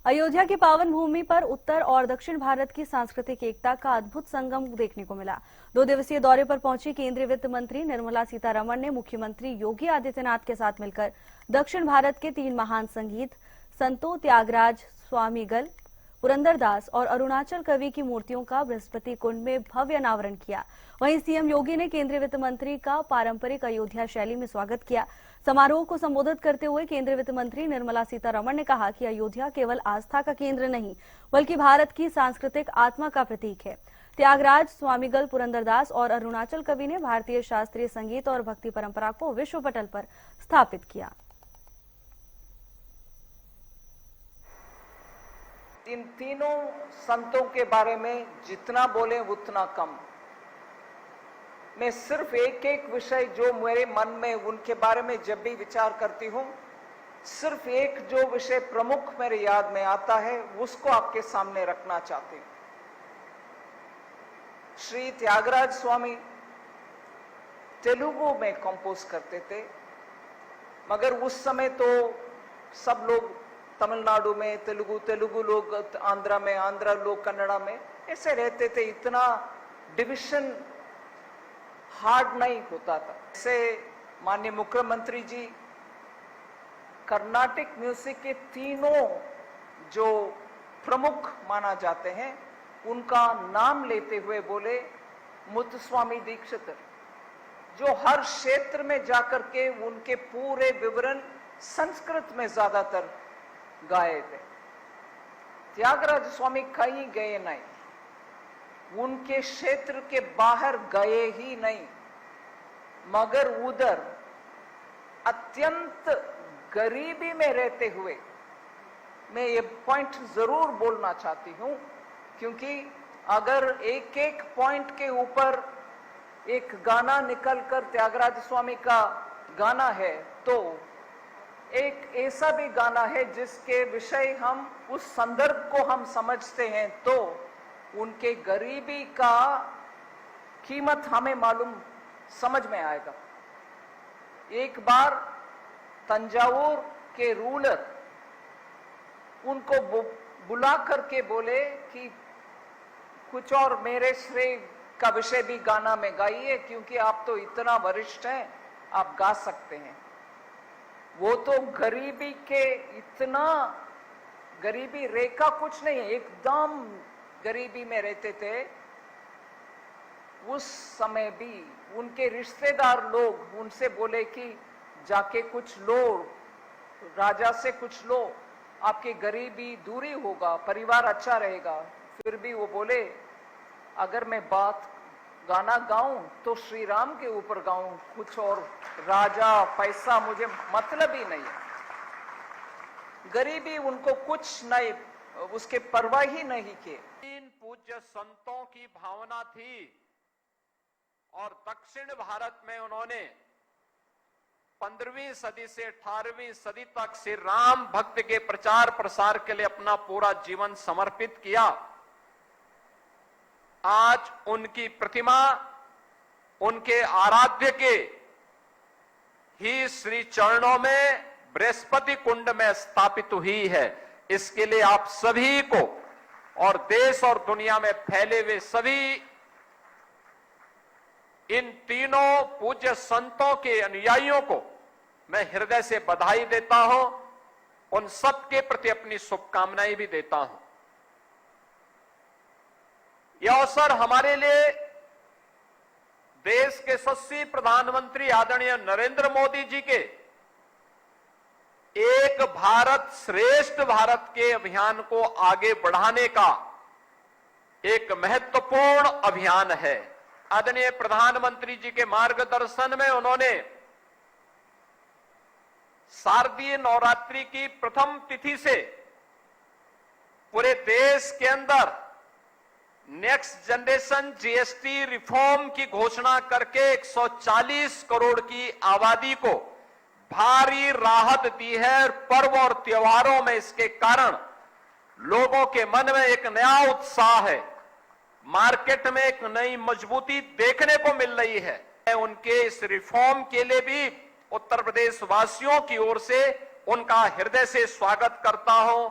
अयोध्या की पावन भूमि पर उत्तर और दक्षिण भारत की सांस्कृतिक एकता का अद्भुत संगम देखने को मिला। 2 दिवसीय दौरे पर पहुंची केंद्रीय वित्त मंत्री निर्मला सीतारमण ने मुख्यमंत्री योगी आदित्यनाथ के साथ मिलकर दक्षिण भारत के 3 महान संगीत संतों त्यागराज स्वामीगल, पुरंदरदास और अरुणाचल कवि की मूर्तियों का बृहस्पति कुंड में भव्य अनावरण किया। वहीं सीएम योगी ने केंद्रीय वित्त मंत्री का पारंपरिक अयोध्या शैली में स्वागत किया। समारोह को संबोधित करते हुए केंद्रीय वित्त मंत्री निर्मला सीतारमण ने कहा कि अयोध्या केवल आस्था का केंद्र नहीं, बल्कि भारत की सांस्कृतिक आत्मा का प्रतीक है। त्यागराज स्वामीगल, पुरंदरदास और अरुणाचल कवि ने भारतीय शास्त्रीय संगीत और भक्ति परंपरा को विश्व पटल पर स्थापित किया। इन तीनों संतों के बारे में जितना बोले उतना कम। मैं सिर्फ एक एक विषय जो मेरे मन में उनके बारे में जब भी विचार करती हूं, सिर्फ एक जो विषय प्रमुख मेरे याद में आता है उसको आपके सामने रखना चाहती हूं। श्री त्यागराज स्वामी तेलुगु में कंपोज करते थे, मगर उस समय तो सब लोग तमिलनाडु में तेलुगु लोग आंध्रा में, आंध्रा लोग कन्नड़ा में ऐसे रहते थे। इतना डिविजन हार्ड नहीं होता था। ऐसे माननीय मुख्यमंत्री जी कर्नाटिक म्यूजिक के तीनों जो प्रमुख माना जाते हैं उनका नाम लेते हुए बोले मुत्तुस्वामी दीक्षितर, जो हर क्षेत्र में जाकर के उनके पूरे विवरण संस्कृत में ज्यादातर गाए थे। त्यागराज स्वामी कहीं गए नहीं, उनके क्षेत्र के बाहर गए ही नहीं, मगर उधर अत्यंत गरीबी में रहते हुए, मैं ये पॉइंट जरूर बोलना चाहती हूं, क्योंकि अगर एक एक पॉइंट के ऊपर एक गाना निकलकर त्यागराज स्वामी का गाना है, तो एक ऐसा भी गाना है जिसके विषय हम उस संदर्भ को हम समझते हैं तो उनके गरीबी का कीमत हमें मालूम समझ में आएगा। एक बार तंजावुर के रूलर उनको बुला करके बोले कि कुछ और मेरे श्रेय का विषय भी गाना में गाइए, क्योंकि आप तो इतना वरिष्ठ हैं, आप गा सकते हैं। वो तो गरीबी के इतना गरीबी रेखा कुछ नहीं है, एकदम गरीबी में रहते थे। उस समय भी उनके रिश्तेदार लोग उनसे बोले कि जाके कुछ लो, राजा से कुछ लो, आपकी गरीबी दूरी होगा, परिवार अच्छा रहेगा। फिर भी वो बोले अगर मैं बात गाना गाऊं तो श्री राम के ऊपर गाऊं, कुछ और राजा पैसा मुझे मतलब ही नहीं। गरीबी उनको कुछ नहीं, उसके परवाह ही नहीं किए। तीन पूज्य संतों की भावना थी और दक्षिण भारत में उन्होंने 15वीं सदी से 18वीं सदी तक श्री राम भक्त के प्रचार प्रसार के लिए अपना पूरा जीवन समर्पित किया। आज उनकी प्रतिमा उनके आराध्य के ही श्री चरणों में बृहस्पति कुंड में स्थापित हुई है। इसके लिए आप सभी को और देश और दुनिया में फैले हुए सभी इन तीनों पूज्य संतों के अनुयायियों को मैं हृदय से बधाई देता हूं। उन सबके प्रति अपनी शुभकामनाएं भी देता हूं। यह अवसर हमारे लिए देश के यशस्वी प्रधानमंत्री आदरणीय नरेंद्र मोदी जी के एक भारत श्रेष्ठ भारत के अभियान को आगे बढ़ाने का एक महत्वपूर्ण अभियान है। आदरणीय प्रधानमंत्री जी के मार्गदर्शन में उन्होंने शारदीय नवरात्रि की प्रथम तिथि से पूरे देश के अंदर नेक्स्ट जनरेशन जीएसटी रिफॉर्म की घोषणा करके 140 करोड़ की आबादी को भारी राहत दी है। पर्व और त्योहारों में इसके कारण लोगों के मन में एक नया उत्साह है, मार्केट में एक नई मजबूती देखने को मिल रही है। मैं उनके इस रिफॉर्म के लिए भी उत्तर प्रदेश वासियों की ओर से उनका हृदय से स्वागत करता हूं।